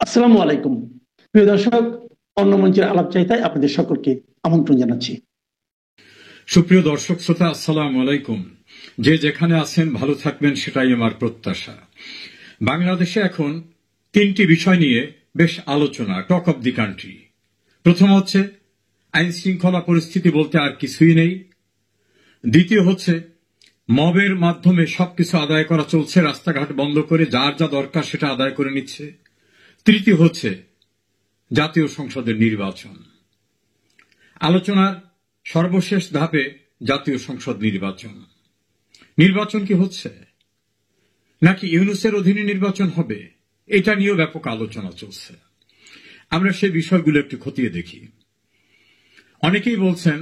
আসসালামু আলাইকুম। প্রিয় দর্শক, অন্য মঞ্চের আলাপ চাইতায় আপনাদের সকলকে আমন্ত্রণ জানাচ্ছি। সুপ্রিয় দর্শক শ্রোতা, আসসালামু আলাইকুম। যে যেখানে আছেন ভালো থাকবেন, সেটাই আমার প্রত্যাশা। বাংলাদেশে এখন তিনটি বিষয় নিয়ে বেশ আলোচনা, টক অব দি কান্ট্রি। প্রথম হচ্ছে আইন শৃঙ্খলা পরিস্থিতি বলতে আর কিছুই নেই। দ্বিতীয় হচ্ছে মবের মাধ্যমে সবকিছু আদায় করা চলছে, রাস্তাঘাট বন্ধ করে যার যা দরকার সেটা আদায় করে নিচ্ছে। তৃতীয় হচ্ছে জাতীয় সংসদের নির্বাচন। আলোচনার সর্বশেষ ধাপে জাতীয় সংসদ নির্বাচন। নির্বাচন কি হচ্ছে নাকি ইউনূসের অধীনে নির্বাচন হবে, এটা নিয়েও ব্যাপক আলোচনা চলছে। আমরা সেই বিষয়গুলো একটু খতিয়ে দেখি। অনেকেই বলছেন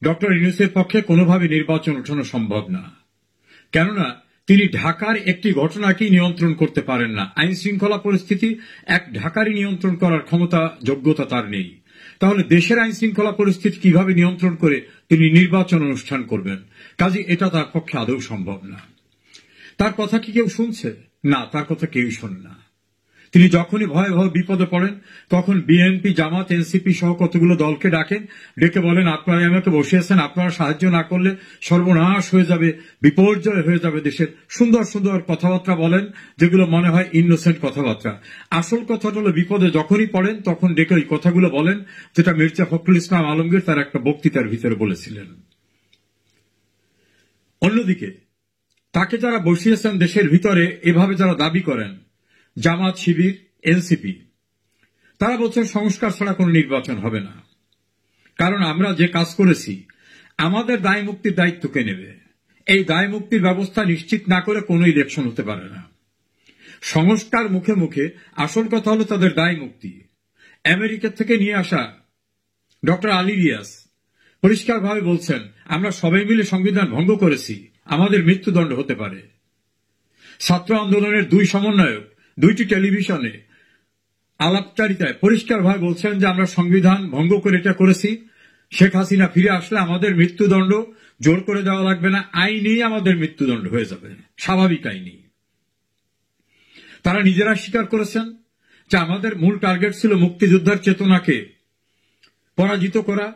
ডক্টর ইউনূসের পক্ষে কোনোভাবে নির্বাচন ওঠানো সম্ভব না, কেননা তিনি ঢাকার একটি ঘটনাকেই নিয়ন্ত্রণ করতে পারেন না। আইন শৃঙ্খলা পরিস্থিতি এক ঢাকারই নিয়ন্ত্রণ করার ক্ষমতা, যোগ্যতা তার নেই। তাহলে দেশের আইন শৃঙ্খলা পরিস্থিতি কিভাবে নিয়ন্ত্রণ করে তিনি নির্বাচন অনুষ্ঠান করবেন? কাজে এটা তার পক্ষে আদৌ সম্ভব না। তার কথা কি কেউ শুনছে? না, তার কথা কেউই শোনে না। তিনি যখনই ভয়াবহ বিপদে পড়েন তখন বিএনপি, জামাত, এনসিপি সহ কতগুলো দলকে ডাকেন, ডেকে বলেন আপনারা আমাকে বসিয়েছেন, আপনারা সাহায্য না করলে সর্বনাশ হয়ে যাবে, বিপর্যয় হয়ে যাবে দেশের। সুন্দর সুন্দর কথাবার্তা বলেন, যেগুলো মনে হয় ইনোসেন্ট কথাবার্তা। আসল কথাটা হলো বিপদে যখনই পড়েন তখন ডেকে ওই কথাগুলো বলেন, যেটা মির্জা ফখরুল ইসলাম আলমগীর তার একটা বক্তৃতার ভিতরে বলেছিলেন। অন্যদিকে তাকে যারা বসিয়েছেন দেশের ভিতরে এভাবে যারা দাবি করেন, জামাত, শিবির, এনসিপি, তারা বলছেন সংস্কার ছাড়া কোনো নির্বাচন হবে না। কারণ আমরা যে কাজ করেছি, আমাদের দায় মুক্তির দায়িত্ব কে নেবে? এই দায় মুক্তির ব্যবস্থা নিশ্চিত না করে কোনো ইলেকশন হতে পারে না। সংস্কার মুখে মুখে, আসল কথা হলো তাদের দায় মুক্তি। আমেরিকা থেকে নিয়ে আসা ডক্টর আলী রিয়াজ পরিষ্কারভাবে বলছেন আমরা সবাই মিলে সংবিধান ভঙ্গ করেছি, আমাদের মৃত্যুদণ্ড হতে পারে। ছাত্র আন্দোলনের দুই সমন্বয়ক দুইটি টেলিভিশনে আলাপচারিতায় পরিষ্কারভাবে বলছেন যে আমরা সংবিধান ভঙ্গ করে এটা করেছি, শেখ হাসিনা ফিরে আসলে আমাদের মৃত্যুদণ্ড জোর করে দেওয়া লাগবে না, আইনেই আমাদের মৃত্যুদণ্ড হয়ে যাবে, স্বাভাবিক আইনি। তারা নিজেরা স্বীকার করেছেন যে আমাদের মূল টার্গেট ছিল মুক্তিযোদ্ধার চেতনাকে পরাজিত করা,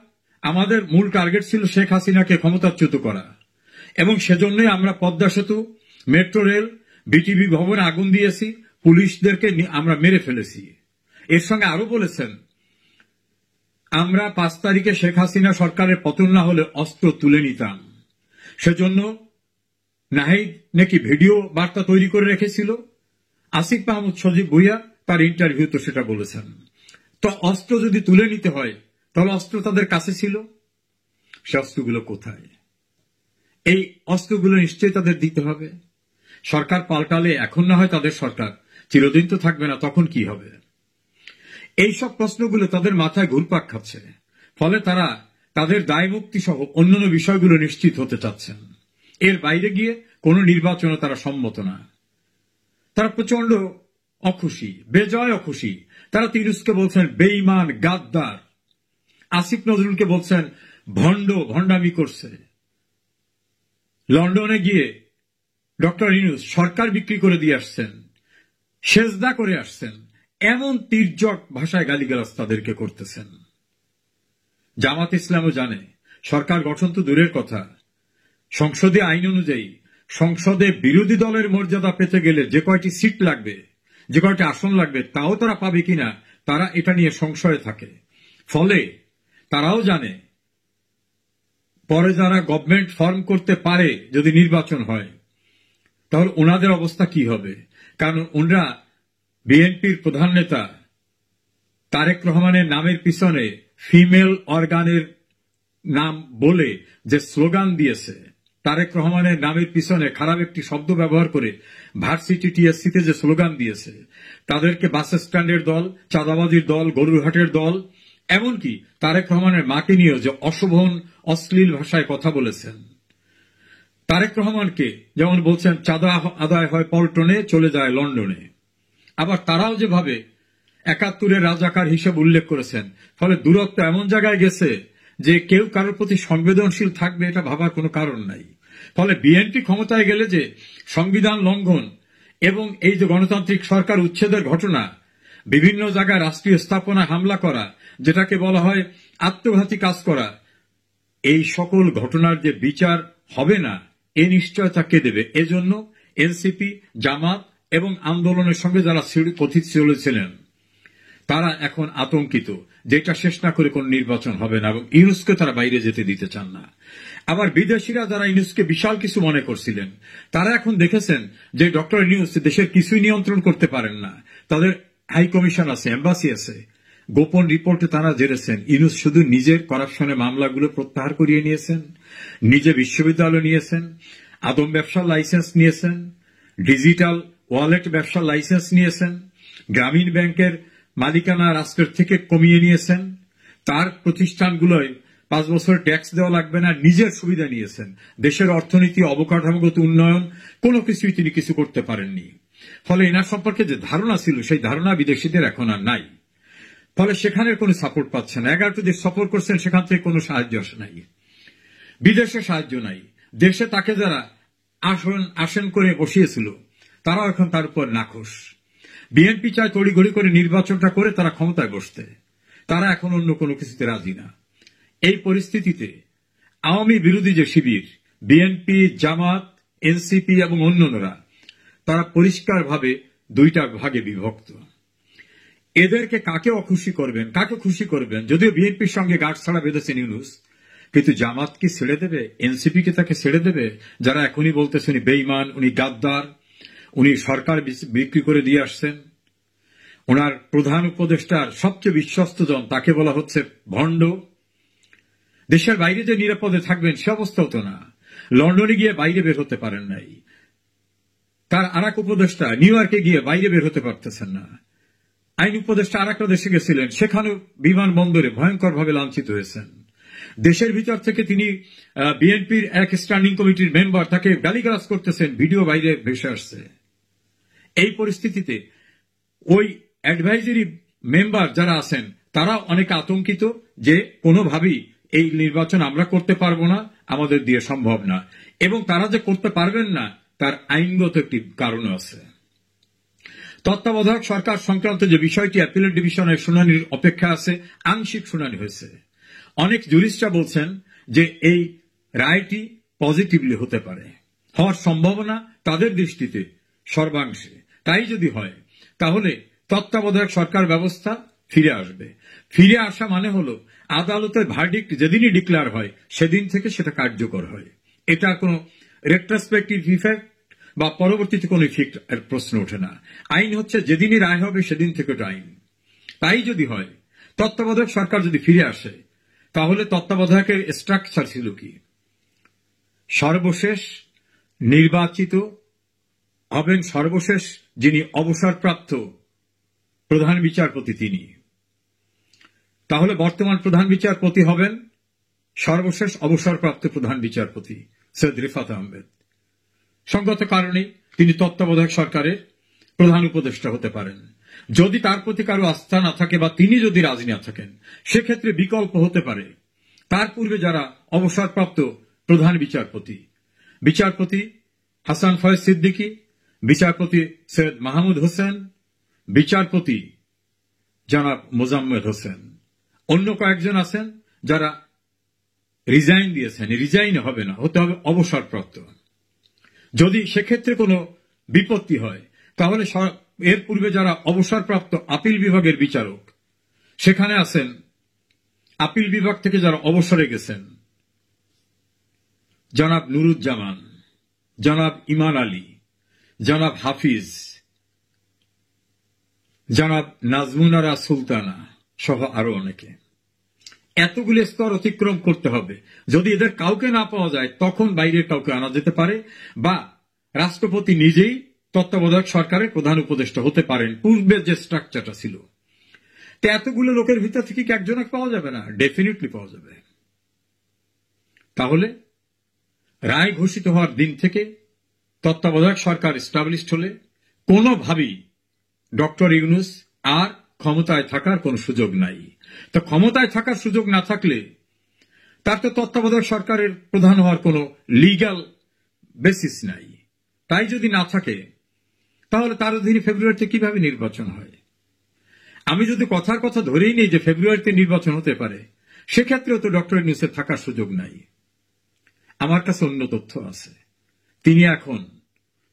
আমাদের মূল টার্গেট ছিল শেখ হাসিনাকে ক্ষমতাচ্যুত করা, এবং সেজন্যই আমরা পদ্মা সেতু, মেট্রো রেল, বিটিভি ভবনে আগুন দিয়েছি, পুলিশদেরকে আমরা মেরে ফেলেছি। এর সঙ্গে আরো বলেছেন আমরা 5 তারিখে শেখ হাসিনা সরকারের পতন না হলে অস্ত্র তুলে নিতাম। সেজন্য নাহিদ নাকি ভিডিও বার্তা তৈরি করে রেখেছিল। আসিফ মাহমুদ সজীব ভুইয়া তার ইন্টারভিউতে সেটা বলেছেন। তো অস্ত্র যদি তুলে নিতে হয় তাহলে অস্ত্র তাদের কাছে ছিল, সে অস্ত্রগুলো কোথায়? এই অস্ত্রগুলো নিশ্চয়ই তাদের দিতে হবে। সরকার পাল্টালে, এখন না হয় তাদের সরকার চিরদিন তো থাকবে না, তখন কি হবে? এইসব প্রশ্নগুলো তাদের মাথায় ঘুরপাক খাচ্ছে। ফলে তারা তাদের দায় মুক্তি সহ অন্যান্য বিষয়গুলো নিশ্চিত হতে চাচ্ছেন। এর বাইরে গিয়ে কোন নির্বাচনে তারা সম্মত না। তারা প্রচন্ড অখুশি, বেজয় অখুশি। তারা ইউনূসকে বলছেন বেঈমান, গাদ্দার। আসিফ নজরুলকে বলছেন ভণ্ড, ভণ্ডামি করছে। লন্ডনে গিয়ে ডক্টর ইউনূস সরকার বিক্রি করে দিয়ে আসছেন, সেজদা করে আসছেন, এমন তির্যক ভাষায় গালিগালাজ তাদেরকে করতেছেন। জামাত ইসলামও জানে সরকার গঠন তো দূরের কথা, সংসদে আইন অনুযায়ী সংসদে বিরোধী দলের মর্যাদা পেতে গেলে যে কয়টি সিট লাগবে, যে কয়টি আসন লাগবে, তাও তারা পাবে কিনা তারা এটা নিয়ে সংশয়ে থাকে। ফলে তারাও জানে পরে যারা গভর্নমেন্ট ফর্ম করতে পারে যদি নির্বাচন হয়, তাহলে ওনাদের অবস্থা কি হবে। কারণ ওনারা বিএনপির প্রধান নেতা তারেক রহমানের নামের পিছনে ফিমেল অর্গানের নাম বলে যে স্লোগান দিয়েছে, তারেক রহমানের নামের পিছনে খারাপ একটি শব্দ ব্যবহার করে ভার্সিটি টিএসসিতে যে স্লোগান দিয়েছে, তাদেরকে বাস স্ট্যান্ডের দল, চাঁদাবাজির দল, গরুরহাটের দল, এমনকি তারেক রহমানের মাকে নিয়েও যে অশোভন অশ্লীল ভাষায় কথা বলেছেন। তারেক রহমানকে যেমন বলছেন চাঁদা আদায় হয় পল্টনে, চলে যায় লন্ডনে। আবার তারাও যেভাবে 71-এর রাজাকার হিসেবে উল্লেখ করেছেন, ফলে দূরত্ব এমন জায়গায় গেছে যে কেউ কারোর প্রতি সংবেদনশীল থাকবে এটা ভাবার কোনো কারণ নাই। ফলে বিএনপি ক্ষমতায় গেলে যে সংবিধান লঙ্ঘন এবং এই যে গণতান্ত্রিক সরকার উচ্ছেদের ঘটনা বিভিন্ন জায়গায় রাষ্ট্রীয় স্থাপনা হামলা করা, যেটাকে বলা হয় আত্মঘাতী কাজ করা, এই সকল ঘটনার যে বিচার হবে না এ নিশ্চয়তা কে দেবে? এজন্য এনসিপি, জামাত এবং আন্দোলনের সঙ্গে যারা পথিত চলেছিলেন তারা এখন আতঙ্কিত, যেটা শেষ না করে কোন নির্বাচন হবে না, এবং ইউনুসকে তারা বাইরে যেতে দিতে চান না। আবার বিদেশিরা যারা ইউনুসকে বিশাল কিছু মনে করছিলেন, তারা এখন দেখেছেন যে ডক্টর ইউনুস দেশের কিছুই নিয়ন্ত্রণ করতে পারেন না। তাদের হাই কমিশন আছে, এম্বাসি আছে, গোপন রিপোর্টে তারা জেনেছেন ইউনুস শুধু নিজের করাপশনের মামলাগুলো প্রত্যাহার করিয়ে নিয়েছেন, নিজে বিশ্ববিদ্যালয় নিয়েছেন, আদম ব্যবসার লাইসেন্স নিয়েছেন, ডিজিটাল ওয়ালেট ব্যবসার লাইসেন্স নিয়েছেন, গ্রামীণ ব্যাংকের মালিকানা রাষ্ট্রের থেকে কমিয়ে নিয়েছেন, তার প্রতিষ্ঠানগুলোয় 5 বছর ট্যাক্স দেওয়া লাগবে না, নিজের সুবিধা নিয়েছেন। দেশের অর্থনীতি, অবকাঠামোগত উন্নয়ন কোনো কিছুই তিনি কিছু করতে পারেননি। ফলে এনার সম্পর্কে যে ধারণা ছিল সেই ধারণা বিদেশিদের এখন আর নাই। ফলে সেখানের কোনো সাপোর্ট পাচ্ছে না। 11টি দেশ সফর করছেন, সেখান থেকে কোনো সাহায্য আসে নাই, বিদেশে সাহায্য নাই। দেশে তাকে যারা আসন করে বসিয়েছিল তারাও এখন তার উপর নাখোশ। বিএনপি চায় তড়িঘড়ি করে নির্বাচনটা করে তারা ক্ষমতায় বসতে, তারা এখন অন্য কোনো কিছুতে রাজি না। এই পরিস্থিতিতে আওয়ামী বিরোধী যে শিবির, বিএনপি, জামাত, এনসিপি এবং অন্যান্যরা, তারা পরিষ্কারভাবে দুইটা ভাগে বিভক্ত। এদেরকে কাকে অখুশি করবেন, কাকে খুশি করবেন? যদিও বিএনপির সঙ্গে গাঁট ছাড়া বেঁধেছেন ইউনুস, কিন্তু জামাত কি ছেড়ে দেবে? এনসিপি কি তাকে ছেড়ে দেবে? যারা এখনই বলতেছে উনি বেঈমান, উনি গাদ্দার, উনি সরকার বিক্রি করে দিয়ে আসছেন, ওনার প্রধান উপদেষ্টার সবচেয়ে বিশ্বস্ত জন তাকে বলা হচ্ছে ভণ্ড, দেশের বাইরে যে নিরাপদে থাকবেন সে অবস্থাও তো না। লন্ডনে গিয়ে বাইরে বের হতে পারেন নাই, তার আর এক উপদেষ্টা নিউ ইয়র্কে গিয়ে বাইরে বের হতে পারতেছেন না, আইন উপদেষ্টা আর একটা দেশে গেছিলেন, সেখানেও বিমানবন্দরে ভয়ঙ্কর ভাবে লাঞ্ছিত হয়েছেন। দেশের ভিতর থেকে তিনি বিএনপির এক স্ট্যান্ডিং কমিটির মেম্বার, তাকে গালিগালাজ করতেছেন, ভিডিও বাইরে ভেসে আসছে। এই পরিস্থিতিতে ওই অ্যাডভাইজারি মেম্বার যারা আছেন তারা অনেক আতঙ্কিত যে কোনোভাবেই এই নির্বাচন আমরা করতে পারবো না, আমাদের দিয়ে সম্ভব না। এবং তারা যে করতে পারবেন না তার আইনগত একটি কারণ আছে। তত্ত্বাবধায়ক সরকার সংক্রান্ত যে বিষয়টি অ্যাপিলেট ডিভিশনের শুনানির অপেক্ষা আছে, আংশিক শুনানি হয়েছে। অনেক জুরিস্টরা বলছেন যে এই রায়টি পজিটিভলি হতে পারে, হওয়ার সম্ভাবনা তাদের দৃষ্টিতে সর্বাংশে। তাই যদি হয় তাহলে তত্ত্বাবধায়ক সরকার ব্যবস্থা ফিরে আসবে। ফিরে আসা মানে হলো আদালতের ভার্ডিক্ট যেদিনই ডিক্লেয়ার হয় সেদিন থেকে সেটা কার্যকর হয়। এটার কোনো রেট্রোস্পেক্টিভ ইফেক্ট বা পরবর্তীতে কোনো ইফেক্ট এর প্রশ্ন ওঠে না। আইন হচ্ছে যেদিনই রায় হবে সেদিন থেকে ওটা আইন। তাই যদি হয়, তত্ত্বাবধায়ক সরকার যদি ফিরে আসে, তাহলে তত্ত্বাবধায়কের স্ট্রাকচার ছিল কি? সর্বশেষ নির্বাচিত হবেন, সর্বশেষ যিনি অবসরপ্রাপ্ত প্রধান বিচারপতি তিনি। তাহলে বর্তমান প্রধান বিচারপতি হবেন সর্বশেষ অবসরপ্রাপ্ত প্রধান বিচারপতি সৈয়দ রিফাত আহমেদ। সঙ্গত কারণে তিনি তত্ত্বাবধায়ক সরকারের প্রধান উপদেষ্টা হতে পারেন। যদি তার প্রতি কারো আস্থা না থাকে বা তিনি যদি রাজি না থাকেন, সেক্ষেত্রে বিকল্প হতে পারে তার পূর্বে যারা অবসরপ্রাপ্ত প্রধান বিচারপতি, বিচারপতি হাসান ফয়েজ সিদ্দিকী, বিচারপতি সৈয়দ মাহমুদ হোসেন, বিচারপতি জনাব মোজাম্মেল হোসেন, অন্য কয়েকজন আছেন যারা রিজাইন দিয়েছেন। রিজাইন হবে না, হতে হবে অবসরপ্রাপ্ত। যদি সেক্ষেত্রে কোনো বিপত্তি হয় তাহলে এর পূর্বে যারা অবসরপ্রাপ্ত আপিল বিভাগের বিচারক, সেখানে আছেন আপিল বিভাগ থেকে যারা অবসরে গেছেন, জনাব নুরুজ্জামান, জনাব ইমান আলী, জনাব হাফিজ, জনাব নাজমুনারা সুলতানা সহ আরো অনেকে। এতগুলি স্তর অতিক্রম করতে হবে। যদি এদের কাউকে না পাওয়া যায় তখন বাইরের কাউকে আনা যেতে পারে, বা রাষ্ট্রপতি নিজেই তত্ত্বাবধায়ক সরকারের প্রধান উপদেষ্টা হতে পারেন, পূর্বের যে স্ট্রাকচারটা ছিল। তো এতগুলো লোকের ভিতর থেকে কি একজনকে পাওয়া যাবে না? ডেফিনেটলি পাওয়া যাবে। তাহলে রায় ঘোষিত হওয়ার দিন থেকে তত্ত্বাবধায়ক সরকার এস্টাবলিশড হলে কোনোভাবেই ডক্টর ইউনুস আর ক্ষমতায় থাকার কোনো সুযোগ নাই। তো ক্ষমতায় থাকার সুযোগ না থাকলে তার তো তত্ত্বাবধায়ক সরকারের প্রধান হওয়ার কোনো লিগ্যাল বেসিস নাই। তাই যদি না থাকে তাহলে তার অধীনে ফেব্রুয়ারিতে কিভাবে নির্বাচন হয়? আমি যদি কথার কথা ধরেই নেই যে ফেব্রুয়ারিতে নির্বাচন হতে পারে, সেক্ষেত্রেও তো ডক্টর ইউনূসের থাকার সুযোগ নাই। আমার কাছে অন্য তথ্য আছে। তিনি এখন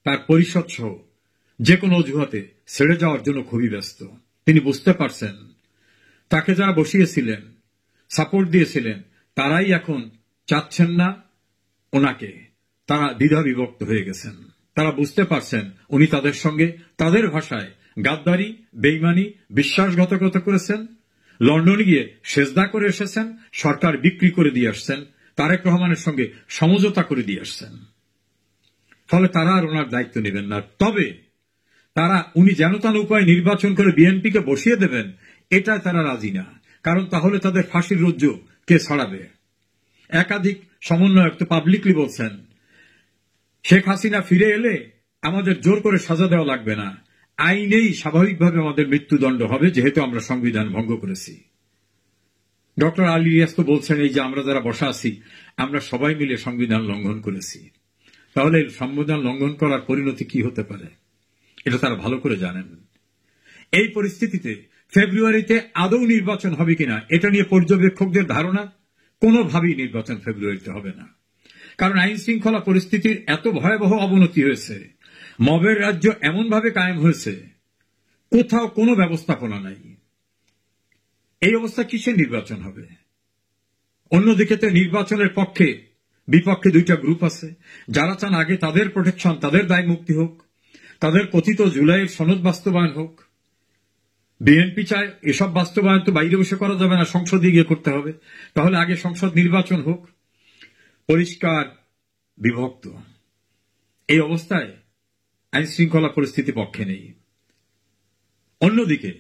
তার পরিষদ সহ যে কোনো অজুহাতে ছেড়ে যাওয়ার জন্য খুবই ব্যস্ত। তিনি বুঝতে পারছেন তাকে যারা বসিয়েছিলেন, সাপোর্ট দিয়েছিলেন, তারাই এখন চাচ্ছেন না ওনাকে। তারা দ্বিধা বিভক্ত হয়ে গেছেন। তারা বুঝতে পারছেন উনি তাদের সঙ্গে তাদের ভাষায় গাদ্দারি, বেইমানি, বিশ্বাসঘাতকতা করেছেন। লন্ডনে গিয়ে সেজদা করে এসেছেন, সরকার বিক্রি করে দিয়ে আসছেন, তারেক রহমানের সঙ্গে সমঝোতা করে দিয়ে আসছেন। ফলে তারা আর ওনার দায়িত্ব নেবেন না। তবে তারা উনি যেন তেন উপায়ে নির্বাচন করে বিএনপিকে বসিয়ে দেবেন, এটা তারা রাজি না। কারণ তাহলে তাদের ফাঁসির রজ্জু কে ছড়াবে? একাধিক সমন্বয়ক তো পাবলিকলি বলছেন শেখ হাসিনা ফিরে এলে আমাদের জোর করে সাজা দেওয়া লাগবে না, আইনেই স্বাভাবিকভাবে আমাদের মৃত্যুদণ্ড হবে, যেহেতু আমরা সংবিধান ভঙ্গ করেছি। ডক্টর আলী রিয়াজ তো বলছেন এই যে আমরা যারা বসা আছি আমরা সবাই মিলে সংবিধান লঙ্ঘন করেছি। তাহলে সংবিধান লঙ্ঘন করার পরিণতি কি হতে পারে এটা তারা ভালো করে জানেন। এই পরিস্থিতিতে ফেব্রুয়ারিতে আদৌ নির্বাচন হবে কিনা এটা নিয়ে পর্যবেক্ষকদের ধারণা কোনোভাবেই নির্বাচন ফেব্রুয়ারিতে হবে না। কারণ আইন শৃঙ্খলা পরিস্থিতির এত ভয়াবহ অবনতি হয়েছে, মবের রাজ্য এমনভাবে কায়েম হয়েছে, কোথাও কোনো ব্যবস্থাপনা নাই। এই অবস্থা কিসের নির্বাচন হবে? অন্যদিকে তো নির্বাচনের পক্ষে বিপক্ষে দুইটা গ্রুপ আছে। যারা চান আগে তাদের প্রোটেকশন, তাদের দায় মুক্তি হোক, তাদের কথিত জুলাইয়ের সনদ বাস্তবায়ন হোক। বিএনপি চায় এসব বাস্তবায়ন তো বাইরে বসে করা যাবে না, সংসদে গিয়ে করতে হবে। তাহলে আগে সংসদ নির্বাচন হোক। পরিষ্কার বিভক্ত। এই অবস্থায় আইন শৃঙ্খলা পরিস্থিতি পক্ষে নেই। অন্যদিকে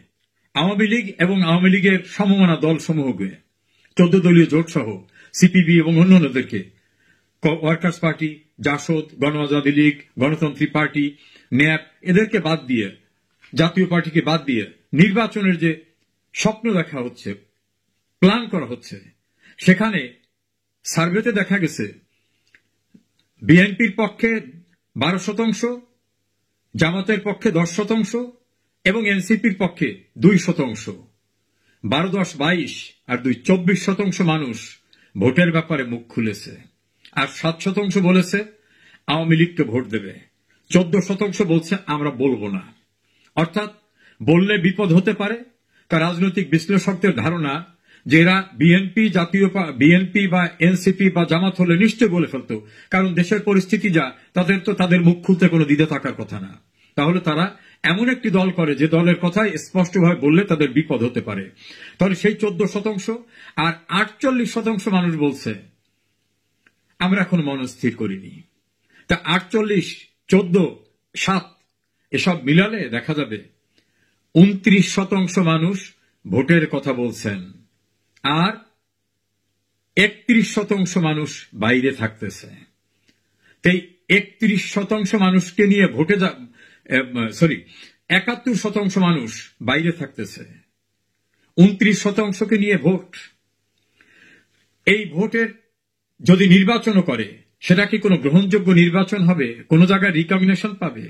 আওয়ামী লীগ এবং আওয়ামী লীগের সমমনা দল সমূহকে 14 দলীয় জোট সহ সিপিবি এবং অন্যান্যদেরকে ওয়ার্কার্স পার্টি, জাসদ, গণ আজাদী লীগ, গণতন্ত্রী পার্টি, ন্যাপ এদেরকে বাদ দিয়ে, জাতীয় পার্টিকে বাদ দিয়ে নির্বাচনের যে স্বপ্ন দেখা হচ্ছে, প্ল্যান করা হচ্ছে, সেখানে সার্ভেতে দেখা গেছে বিএনপির পক্ষে 12%, জামাতের পক্ষে 10% এবং এনসিপির পক্ষে 2%। 12, 10, 22 আর 2, 24% মানুষ ভোটের ব্যাপারে মুখ খুলেছে। আর 7% বলেছে আওয়ামী লীগকে ভোট দেবে। 14% বলছে আমরা বলবো না। অর্থাৎ বললে বিপদ হতে পারে। কারণ রাজনৈতিক বিশ্লেষকদের ধারণা যে এরা বিএনপি বা এনসিপি বা জামাত হলে নিশ্চয় বলে ফেলতো, কারণ দেশের পরিস্থিতি যা, তাদের তো তাদের মুখ খুলতে কোনো দ্বিধা থাকার কথা না। তাহলে তারা এমন একটি দল করে যে দলের কথাই স্পষ্টভাবে বললে তাদের বিপদ হতে পারে। তাহলে সেই 14% আর 48% মানুষ বলছে আমরা এখন মনস্থির করিনি। তা 48, 14, 7 এসব মিলালে দেখা যাবে 29% মানুষ ভোটের কথা বলছেন আর 31% মানুষ বাইরে থাকতেছে। এই 31% মানুষকে নিয়ে ভোটে 71% মানুষ বাইরে থাকতেছে, 29%কে নিয়ে ভোট। এই ভোটের যদি নির্বাচনও করে সেটা কি কোনো গ্রহণযোগ্য নির্বাচন হবে? কোন জায়গায় রিকগনিশন পাবে?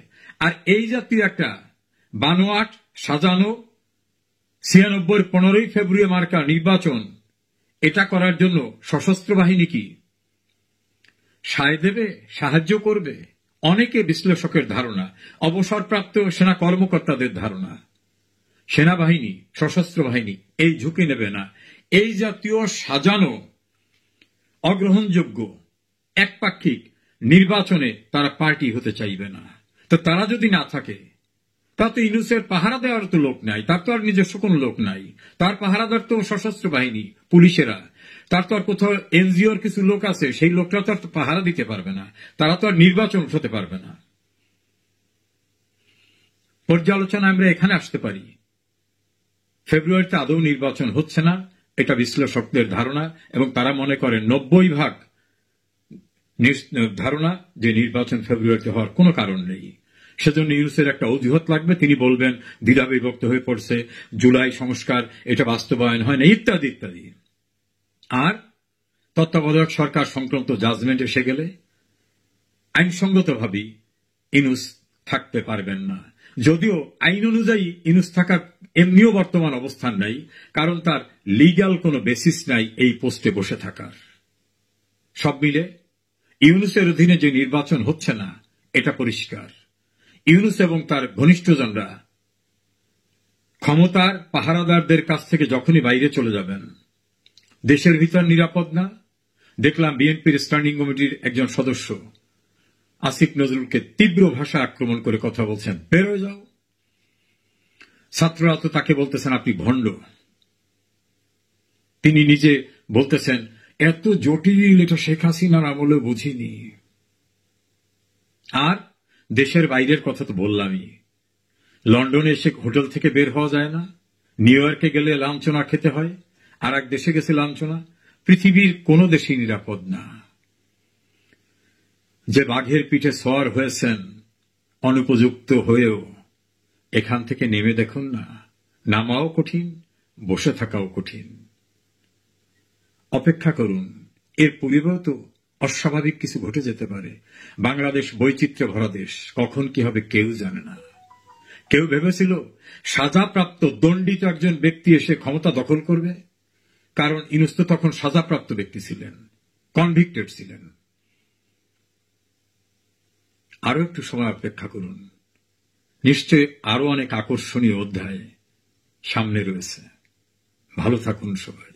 আর এই জাতীয় একটা বানোয়াট সাজানো 96 15ই ফেব্রুয়ারি মার্কা নির্বাচন, এটা করার জন্য সশস্ত্র বাহিনী কি সায় দেবে, সাহায্য করবে? অনেকে বিশ্লেষকের ধারণা, অবসরপ্রাপ্ত সেনা কর্মকর্তাদের ধারণা, সেনাবাহিনী, সশস্ত্র বাহিনী এই ঝুঁকি নেবে না। এই জাতীয় সাজানো অগ্রহণযোগ্য একপাক্ষিক নির্বাচনে তারা পার্টি হতে চাইবে না। তো তারা যদি না থাকে, তা তো ইউনূসের পাহারা দেওয়ার তো লোক নাই, তার তো আর নিজস্ব কোন লোক নাই। তার পাহারাদার তো সশস্ত্র বাহিনী, পুলিশেরা। তার তো আর কোথাও এনজিওর কিছু লোক আছে, সেই লোকরা তো আর পাহারা দিতে পারবে না। তারা তো আর নির্বাচন হতে পারবে না। পর্যালোচনা আমরা এখানে আসতে পারি, ফেব্রুয়ারিতে আদৌ নির্বাচন হচ্ছে না, এটা বিশ্লেষকদের ধারণা। এবং তারা মনে করেন 90% ধারণা যে নির্বাচন ফেব্রুয়ারিতে হওয়ার কোনো কারণ নেই। সেজন্য ইউনূসের একটা অজুহাত লাগবে। তিনি বলবেন দ্বিধা বিভক্ত হয়ে পড়ছে, জুলাই সংস্কার এটা বাস্তবায়ন হয় না, ইত্যাদি ইত্যাদি। আর তত্ত্বাবধায়ক সরকার সংক্রান্ত জাজমেন্ট এসে গেলে আইনসঙ্গতভাবেই ইউনূস থাকতে পারবেন না। যদিও আইন অনুযায়ী ইউনূস থাকার এমনিও বর্তমান অবস্থান নাই, কারণ তার লিগ্যাল কোনো বেসিস নাই এই পোস্টে বসে থাকার। সব মিলে ইউনূসের অধীনে যে নির্বাচন হচ্ছে না, এটা পরিষ্কার। ইউনূস এবং তার ঘনিষ্ঠজনরা ক্ষমতার পাহারাদারদের কাছ থেকে যখনই বাইরে চলে যাবেন, দেশের ভিতর নিরাপদ না। দেখলাম বিএনপির স্ট্যান্ডিং কমিটির একজন সদস্য আসিফ নজরুলকে তীব্র ভাষা আক্রমণ করে কথা বলছেন, বের হয়ে যাও। ছাত্ররা তো তাকে বলতেছেন আপনি ভণ্ড। তিনি নিজে বলতেছেন এত জটিল এটা শেখ হাসিনার আমলে বুঝিনি। আর দেশের বাইরের কথা তো বললামই। লন্ডনে এসে হোটেল থেকে বের হওয়া যায় না, নিউ ইয়র্কে গেলে লাঞ্ছনা খেতে হয়, আর এক দেশে গেছে লাঞ্ছনা। পৃথিবীর কোন দেশই নিরাপদ না। যে বাঘের পিঠে সওয়ার হয়েছেন অনুপযুক্ত হয়েও, এখান থেকে নেমে দেখুন না, নামাও কঠিন, বসে থাকাও কঠিন। অপেক্ষা করুন, এর পরিবর্তে তো অস্বাভাবিক কিছু ঘটে যেতে পারে। বাংলাদেশ বৈচিত্র্য ভরা দেশ, কখন কি হবে কেউ জানে না। কেউ ভেবেছিল সাজাপ্রাপ্ত দণ্ডিত একজন ব্যক্তি এসে ক্ষমতা দখল করবে, কারণ ইউনূস তো তখন সাজাপ্রাপ্ত ব্যক্তি ছিলেন, কনভিক্টেড ছিলেন। আরো একটু সময় অপেক্ষা করুন, নিশ্চয়ই আরো অনেক আকর্ষণীয় অধ্যায় সামনে রয়েছে। ভালো থাকুন সবাই।